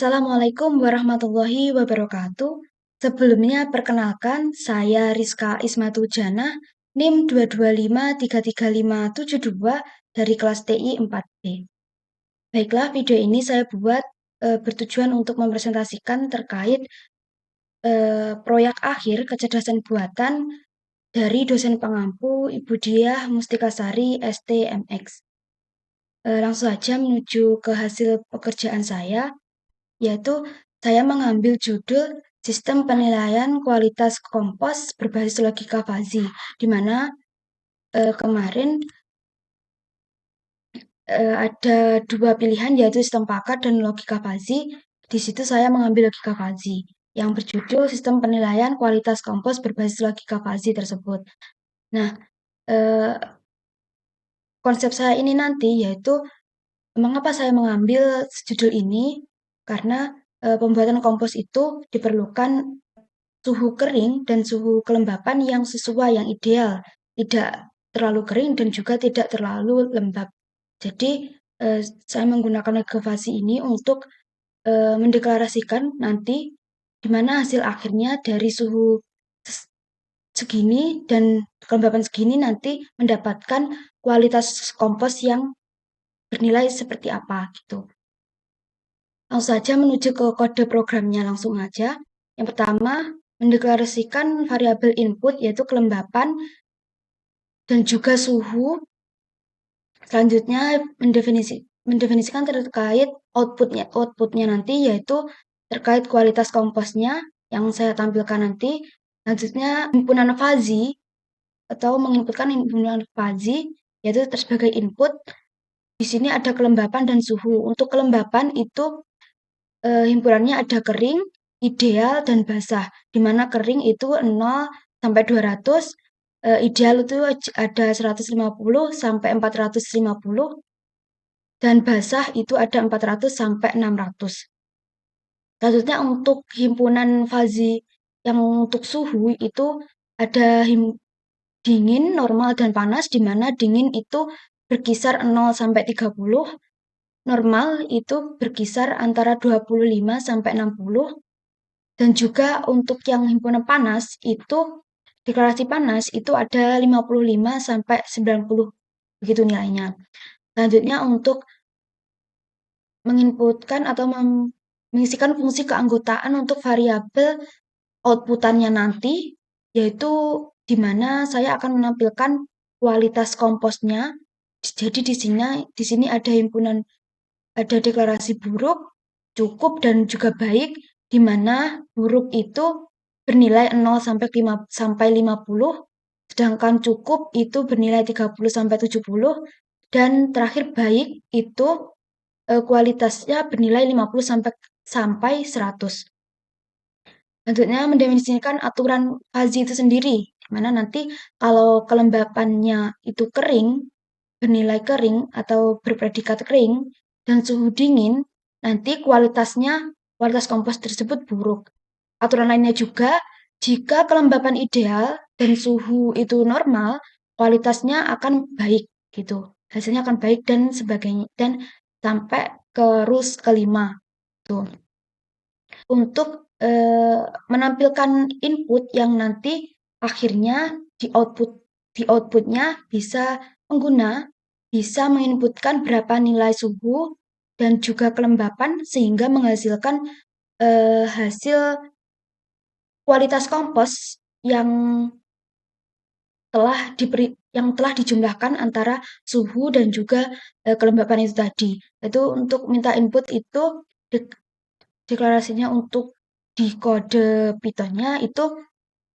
Assalamualaikum warahmatullahi wabarakatuh. Sebelumnya perkenalkan, saya Rizka Ismatujana, NIM 225335572 dari kelas TI 4B. Baiklah, video ini saya buat bertujuan untuk mempresentasikan terkait proyek akhir kecerdasan buatan dari dosen pengampu Ibu Diah Mustikasari STMX. Langsung saja menuju ke hasil pekerjaan saya, yaitu saya mengambil judul Sistem Penilaian Kualitas Kompos Berbasis Logika Fuzzy, di mana kemarin ada dua pilihan, yaitu sistem pakat dan logika fuzzy. Di situ saya mengambil logika fuzzy yang berjudul Sistem Penilaian Kualitas Kompos Berbasis Logika Fuzzy tersebut. Nah, konsep saya ini nanti yaitu mengapa saya mengambil judul ini, karena pembuatan kompos itu diperlukan suhu kering dan suhu kelembapan yang sesuai, yang ideal, tidak terlalu kering dan juga tidak terlalu lembab. Jadi saya menggunakan logika ini untuk mendeklarasikan nanti di mana hasil akhirnya dari suhu segini dan kelembapan segini nanti mendapatkan kualitas kompos yang bernilai seperti apa gitu. Langsung saja menuju ke kode programnya, langsung aja. Yang pertama, mendeklarasikan variabel input yaitu kelembapan dan juga suhu. Selanjutnya mendefinisikan terkait outputnya nanti yaitu terkait kualitas komposnya yang saya tampilkan nanti. Selanjutnya himpunan fuzzy atau menginputkan himpunan fuzzy yaitu sebagai input. Di sini ada kelembapan dan suhu. Untuk kelembapan itu himpunannya ada kering, ideal, dan basah. Di mana kering itu 0 sampai 200, ideal itu ada 150 sampai 450, dan basah itu ada 400 sampai 600. Selanjutnya untuk himpunan fuzzy yang untuk suhu itu ada dingin, normal, dan panas, di mana dingin itu berkisar 0 sampai 30, normal itu berkisar antara 25 sampai 60, dan juga untuk yang himpunan panas itu deklarasi panas itu ada 55 sampai 90 begitu nilainya. Selanjutnya untuk menginputkan atau mengisikan fungsi keanggotaan untuk variabel outputannya nanti, yaitu di mana saya akan menampilkan kualitas komposnya. Jadi di sini ada himpunan, ada deklarasi buruk, cukup, dan juga baik, di mana buruk itu bernilai 0 sampai 50, sedangkan cukup itu bernilai 30 sampai 70, dan terakhir baik itu kualitasnya bernilai 50 sampai 100. Selanjutnya mendefinisikan aturan fuzzy itu sendiri, di mana nanti kalau kelembapannya itu kering, bernilai kering atau berpredikat kering, dan suhu dingin, nanti kualitas kompos tersebut buruk. Aturan lainnya juga, jika kelembapan ideal dan suhu itu normal, kualitasnya akan baik gitu. Hasilnya akan baik dan sebagainya, dan sampai ke rules kelima. Tuh. Untuk menampilkan input yang nanti akhirnya di outputnya pengguna bisa menginputkan berapa nilai suhu dan juga kelembapan sehingga menghasilkan hasil kualitas kompos yang telah dijumlahkan antara suhu dan juga kelembapan itu tadi. Itu untuk minta input itu deklarasinya untuk di kode Python-nya itu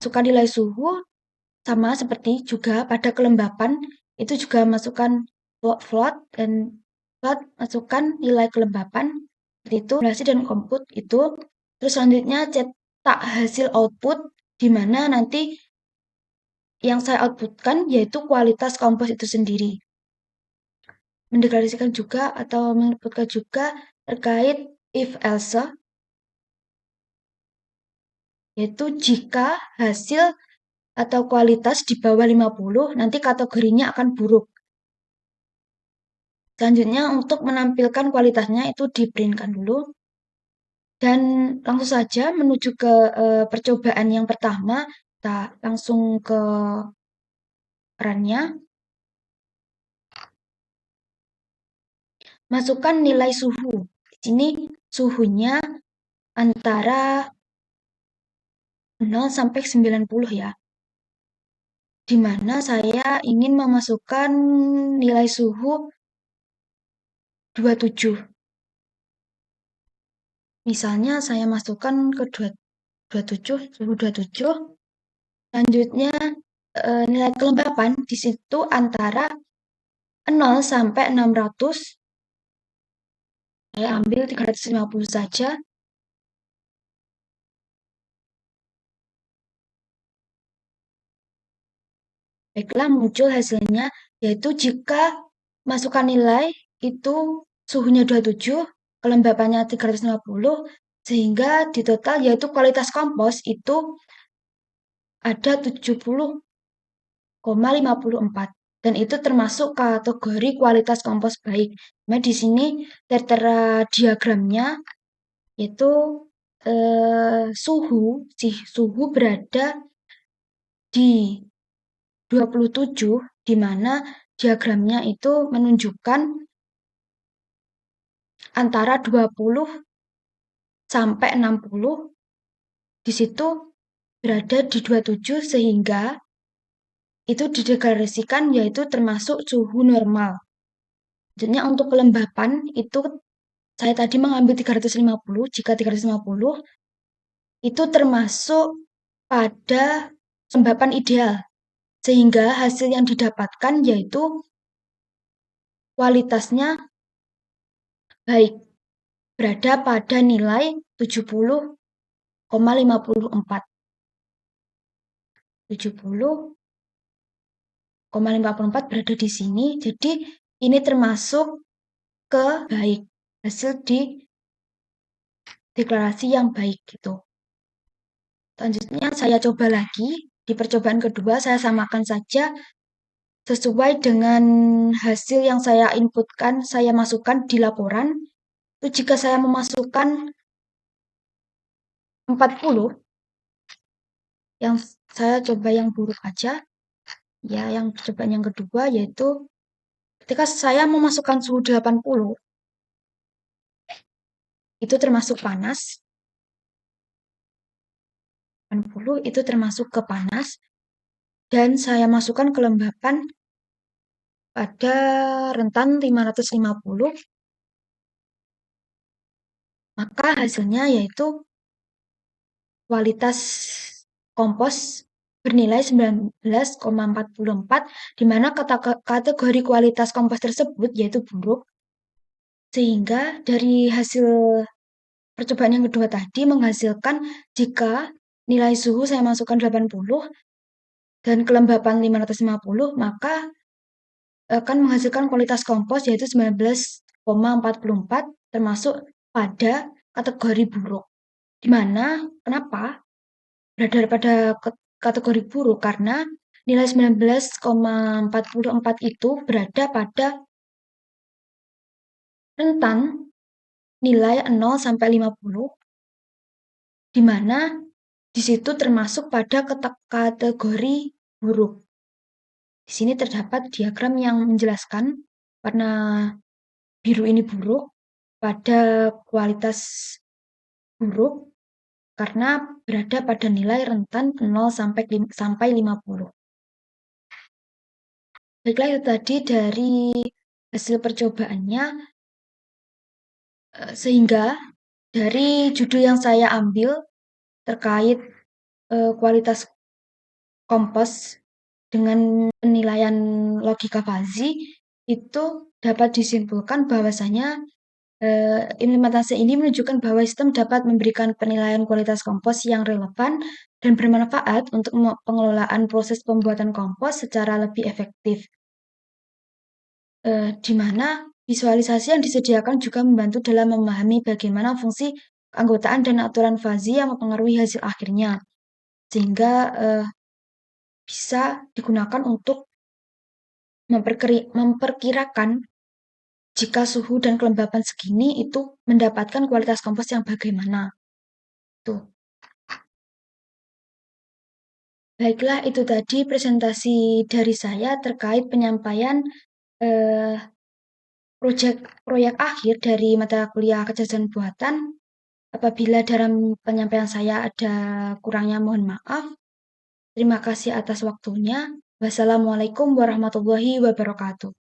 masukkan nilai suhu sama seperti juga pada kelembapan itu juga masukkan float dan float masukkan nilai kelembapan seperti itu, simulasi dan komput itu. Terus selanjutnya cetak hasil output di mana nanti yang saya outputkan yaitu kualitas kompos itu sendiri. Mendeklarasikan juga atau menginputkan juga terkait if else, yaitu jika hasil atau kualitas di bawah 50, nanti kategorinya akan buruk. Selanjutnya untuk menampilkan kualitasnya itu di printkan dulu. Dan langsung saja menuju ke percobaan yang pertama, kita langsung ke kerannya, masukkan nilai suhu. Di sini suhunya antara 0 sampai 90 ya, di mana saya ingin memasukkan nilai suhu 27. Misalnya saya masukkan ke 27, suhu 27. Selanjutnya nilai kelembapan di situ antara 0 sampai 600. Saya ambil 350 saja. Baiklah, muncul hasilnya, yaitu jika masukkan nilai itu suhunya 27, kelembapannya 350, sehingga di total yaitu kualitas kompos itu ada 70,54 dan itu termasuk kategori kualitas kompos baik. Nah, di sini tertera diagramnya itu suhu berada di 27, di mana diagramnya itu menunjukkan antara 20 sampai 60. Di situ berada di 27 sehingga itu dideklarasikan yaitu termasuk suhu normal. Selanjutnya untuk kelembapan itu saya tadi mengambil 350, jika 350 itu termasuk pada kelembapan ideal. Sehingga hasil yang didapatkan yaitu kualitasnya baik, berada pada nilai 70,54. 70,54 berada di sini. Jadi ini termasuk ke baik, hasil di deklarasi yang baik gitu. Selanjutnya saya coba lagi. Di percobaan kedua saya samakan saja sesuai dengan hasil yang saya inputkan, saya masukkan di laporan. Itu jika saya memasukkan 40, yang saya coba yang buruk aja. Ya, yang percobaan yang kedua yaitu ketika saya memasukkan suhu 80, itu termasuk panas. 80 itu termasuk ke panas. Dan saya masukkan kelembapan pada rentan 550, maka hasilnya yaitu kualitas kompos bernilai 19,44, di mana kategori kualitas kompos tersebut yaitu buruk. Sehingga dari hasil percobaan yang kedua tadi menghasilkan jika nilai suhu saya masukkan 80 dan kelembapan 550, maka akan menghasilkan kualitas kompos yaitu 19,44 termasuk pada kategori buruk. Di mana kenapa berada pada kategori buruk? Karena nilai 19,44 itu berada pada rentan nilai 0 sampai 50, di mana di situ termasuk pada kategori buruk. Di sini terdapat diagram yang menjelaskan warna biru ini buruk pada kualitas buruk karena berada pada nilai rentan 0 sampai 50. Baiklah, itu tadi dari hasil percobaannya, sehingga dari judul yang saya ambil terkait kualitas kompos dengan penilaian logika Fuzzy, itu dapat disimpulkan bahwasanya implementasi ini menunjukkan bahwa sistem dapat memberikan penilaian kualitas kompos yang relevan dan bermanfaat untuk pengelolaan proses pembuatan kompos secara lebih efektif. Di mana visualisasi yang disediakan juga membantu dalam memahami bagaimana fungsi keanggotaan dan aturan Fuzzy yang mempengaruhi hasil akhirnya, sehingga bisa digunakan untuk memperkirakan jika suhu dan kelembapan segini itu mendapatkan kualitas kompos yang bagaimana. Tuh. Baiklah, itu tadi presentasi dari saya terkait penyampaian eh, proyek akhir dari mata kuliah kecerdasan buatan. Apabila dalam penyampaian saya ada kurangnya, mohon maaf. Terima kasih atas waktunya. Wassalamualaikum warahmatullahi wabarakatuh.